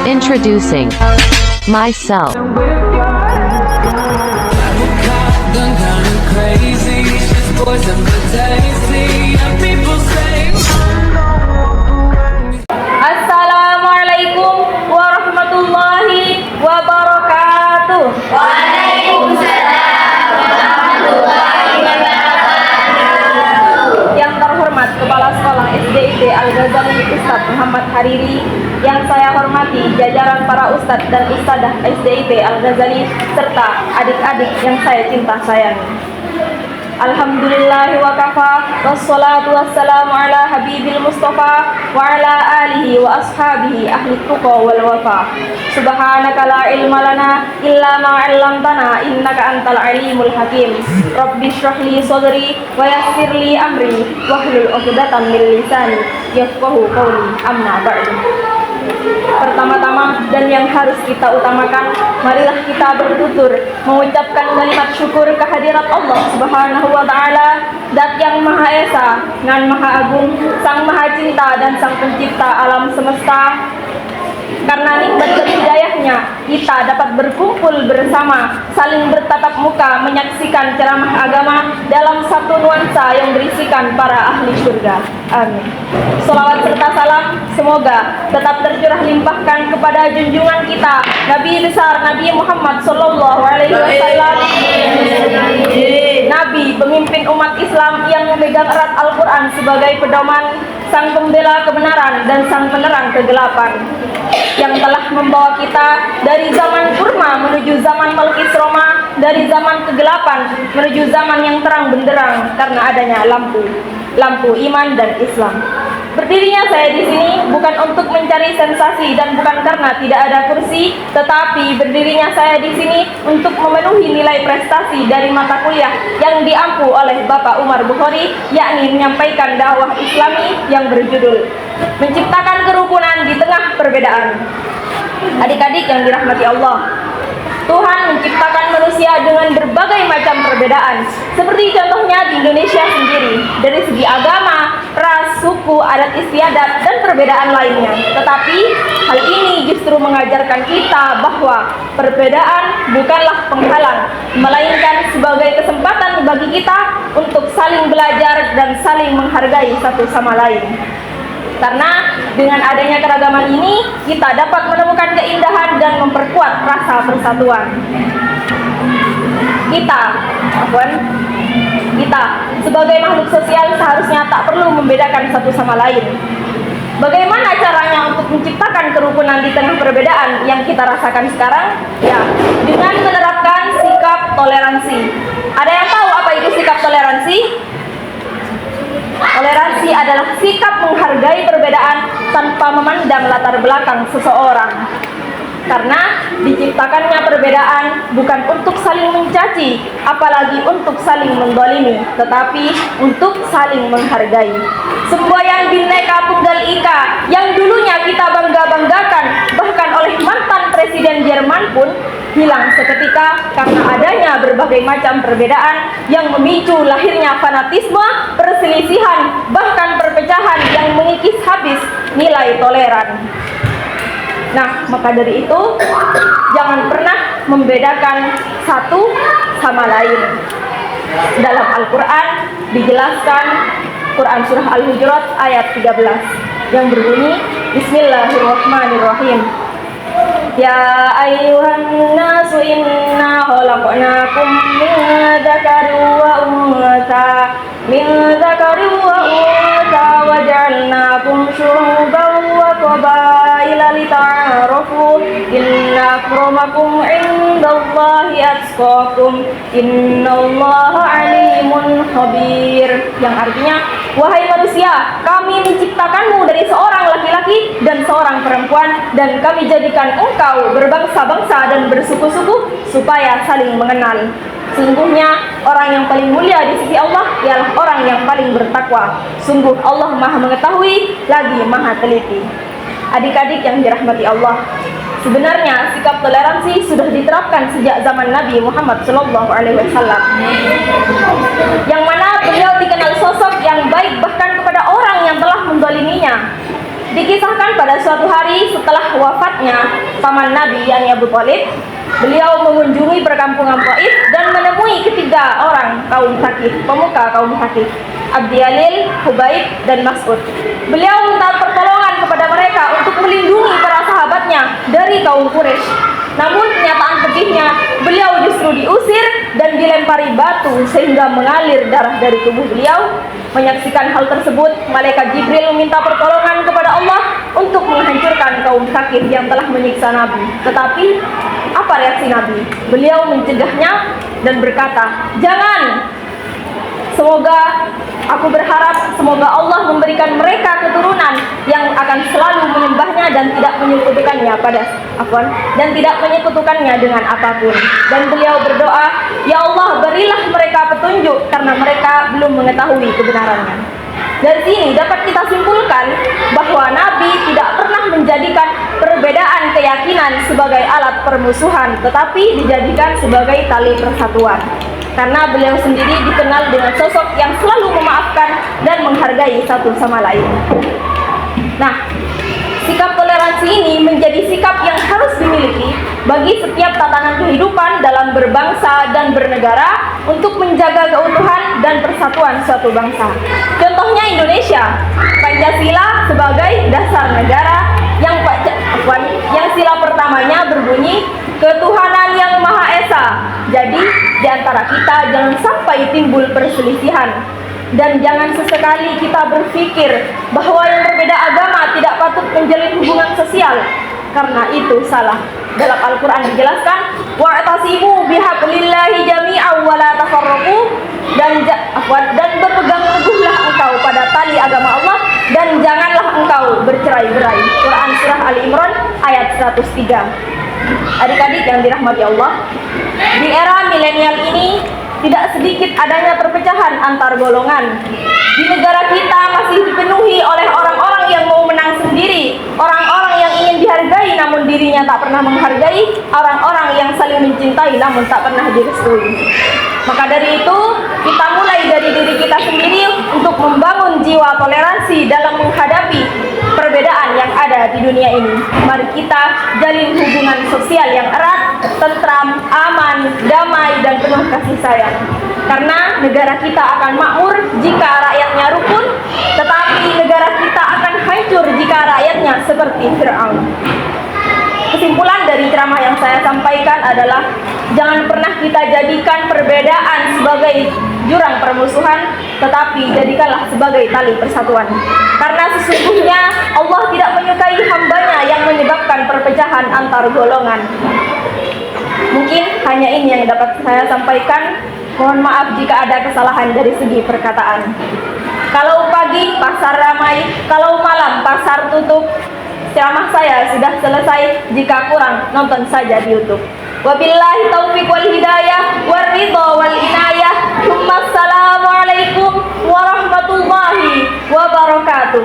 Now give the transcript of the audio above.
Introducing myself. Assalamualaikum warahmatullahi wabarakatuh. Waalaikumsalam warahmatullahi wabarakatuh. Yang terhormat Kepala Sekolah SDIT Al-Ghazali Ustadz Muhammad Hariri, yang saya hormati jajaran para ustadz dan ustadzah SDIT Al-Ghazali serta adik-adik yang saya cinta sayangi. Alhamdulillahi wa kafa, wassalatu wassalamu ala habibil mustafa wa ala alihi wa ashabihi ahli tuqa wal wafa. Subhanaka la ilma lana illa ma 'allamtana innaka antal alimul hakim. Rabbi shrah li sadri wa yassir li amri wahlul 'uqdatam min lisani yafqahu qawli. Amma ba'du. Pertama-tama dan yang harus kita utamakan, marilah kita bertutur mengucapkan kalimat syukur kehadirat Allah Subhanahu wa taala, Zat yang Maha Esa nan Maha Agung, Sang Maha Cinta dan Sang Pencipta alam semesta. Karena nikmat dan hidayahnya, kita dapat berkumpul bersama, saling bertatap muka, menyaksikan ceramah agama dalam satu nuansa yang berisikan para ahli surga. Amin. Salawat serta salam semoga tetap tercurah limpahkan kepada junjungan kita, Nabi besar Nabi Muhammad Sallallahu Alaihi Wasallam, Nabi pemimpin umat Islam yang memegang erat Al-Quran sebagai pedoman, sang pembela kebenaran dan sang penerang kegelapan, yang telah membawa kita dari zaman kurma menuju zaman Balqis Roma, dari zaman kegelapan menuju zaman yang terang benderang karena adanya lampu iman dan Islam. Berdirinya saya di sini bukan untuk mencari sensasi dan bukan karena tidak ada kursi, tetapi berdirinya saya di sini untuk memenuhi nilai prestasi dari mata kuliah yang diampu oleh Bapak Umar Bukhari, yakni menyampaikan dakwah Islami yang berjudul Menciptakan Kerukunan di Tengah Perbedaan. Adik-adik yang dirahmati Allah, Tuhan menciptakan manusia dengan berbagai macam perbedaan, seperti contohnya di Indonesia sendiri, dari segi agama, ras, suku, adat istiadat, dan perbedaan lainnya. Tetapi hal ini justru mengajarkan kita bahwa perbedaan bukanlah penghalang, melainkan sebagai kesempatan bagi kita untuk saling belajar dan saling menghargai satu sama lain. Karena dengan adanya keragaman ini, kita dapat menemukan keindahan dan memperkuat rasa persatuan. Kita sebagai makhluk sosial seharusnya tak perlu membedakan satu sama lain. Bagaimana caranya untuk menciptakan kerukunan di tengah perbedaan yang kita rasakan sekarang? Ya, dengan menerapkan sikap toleransi. Ada yang tahu apa itu sikap toleransi? Toleransi adalah sikap menghargai perbedaan tanpa memandang latar belakang seseorang. Karena diciptakannya perbedaan bukan untuk saling mencaci, apalagi untuk saling mendolimi, tetapi untuk saling menghargai. Semboyan Bhinneka Tunggal Ika yang dulunya kita bangga-banggakan bahkan oleh mantan Presiden Jerman pun hilang seketika karena adanya berbagai macam perbedaan yang memicu lahirnya fanatisme, perselisihan, bahkan perpecahan yang mengikis habis nilai toleran. Nah, maka dari itu jangan pernah membedakan satu sama lain. Dalam Al-Quran dijelaskan, Quran Surah Al-Hujurat ayat 13 yang berbunyi, Bismillahirrahmanirrahim. Ya ayyuhan nasu inna khalaqnakum min dzakarin wa untha wa ja'alnakum syu'uban wa qabaila lita'arafu inna akramakum 'indallahi atqakum innallaha 'alimun khabir. Yang artinya, wahai manusia, kami menciptakanmu dari seorang laki-laki dan seorang perempuan, dan kami jadikan engkau berbangsa-bangsa dan bersuku-suku supaya saling mengenal. Sungguhnya orang yang paling mulia di sisi Allah ialah orang yang paling bertakwa. Sungguh Allah Maha mengetahui lagi Maha teliti. Adik-adik yang dirahmati Allah, sebenarnya sikap toleransi sudah diterapkan sejak zaman Nabi Muhammad SAW, yang mana beliau dikenal sosok yang baik bahkan kepada orang yang telah mendoliminya. Dikisahkan pada suatu hari setelah wafatnya, paman Nabi yakni Abu Thalib. Beliau mengunjungi perkampungan Taif dan menemui ketiga orang kaum Thaqif, pemuka kaum Thaqif, Abdi Alil, Hubaib, dan Mas'ud. Beliau minta pertolongan kepada mereka untuk melindungi para sahabatnya dari kaum Quraisy. Namun kenyataan pedihnya, beliau justru diusir dan dilempari batu sehingga mengalir darah dari tubuh beliau. Menyaksikan hal tersebut, malaikat Jibril meminta pertolongan kepada Allah untuk menghancurkan kaum Thaqif yang telah menyiksa Nabi. Tetapi apa reaksi Nabi? Beliau mencegahnya dan berkata, "Jangan. Aku berharap semoga Allah memberikan mereka keturunan yang akan selalu menyembahnya dan tidak menyekutukannya dengan apapun." Dan beliau berdoa, "Ya Allah, berilah mereka petunjuk karena mereka belum mengetahui kebenarannya." Dari sini dapat kita simpulkan bahwa Nabi tidak pernah menjadikan perbedaan keyakinan sebagai alat permusuhan, tetapi dijadikan sebagai tali persatuan. Karena beliau sendiri dikenal dengan sosok yang selalu memaafkan dan menghargai satu sama lain. Nah, sikap toleransi ini menjadi sikap yang harus dimiliki bagi setiap tatanan kehidupan dalam berbangsa dan bernegara untuk menjaga keutuhan dan persatuan suatu bangsa. Contohnya Indonesia, Pancasila sebagai dasar negara yang sila pertamanya berbunyi ketuhanan yang Maha Esa. Jadi, di antara kita jangan sampai timbul perselisihan. Dan jangan sesekali kita berpikir bahwa yang berbeda agama tidak patut menjalin hubungan sosial, karena itu salah. Dalam Al-Quran dijelaskan, wa'tasimu bihablillahi jami'an wa la tafarraqu, dan berpegang teguhlah engkau pada tali agama Allah dan janganlah engkau bercerai-berai. Quran Surah Ali Imran ayat 103. Adik-adik yang dirahmati Allah, di era milenial ini tidak sedikit adanya perpecahan antar golongan. Di negara kita masih dipenuhi oleh orang-orang yang mau menang sendiri, orang-orang yang ingin dihargai namun dirinya tak pernah menghargai, orang-orang yang saling mencintai namun tak pernah direstui. Maka dari itu, kita mulai dari diri kita sendiri untuk membangun jiwa toleransi dalam menghadapi perbedaan yang ada di dunia ini. Mari kita jalin hubungan sosial yang erat, tentram, aman, damai, dan penuh kasih sayang. Karena negara kita akan makmur jika rakyatnya rukun, tetapi negara kita akan hancur jika rakyatnya seperti Fir'aun. Kesimpulan dari ceramah yang saya sampaikan adalah jangan pernah kita jadikan perbedaan sebagai jurang permusuhan, tetapi jadikanlah sebagai tali persatuan. Karena sesungguhnya Allah tidak menyukai hambanya yang menyebabkan perpecahan antar golongan. Mungkin hanya ini yang dapat saya sampaikan. Mohon maaf jika ada kesalahan dari segi perkataan. Kalau pagi pasar ramai, kalau malam pasar tutup. Ceramah saya sudah selesai, jika kurang nonton saja di YouTube. Wabillahi taufiq wal hidayah war ridha wal inayah. Assalamualaikum warahmatullahi wabarakatuh.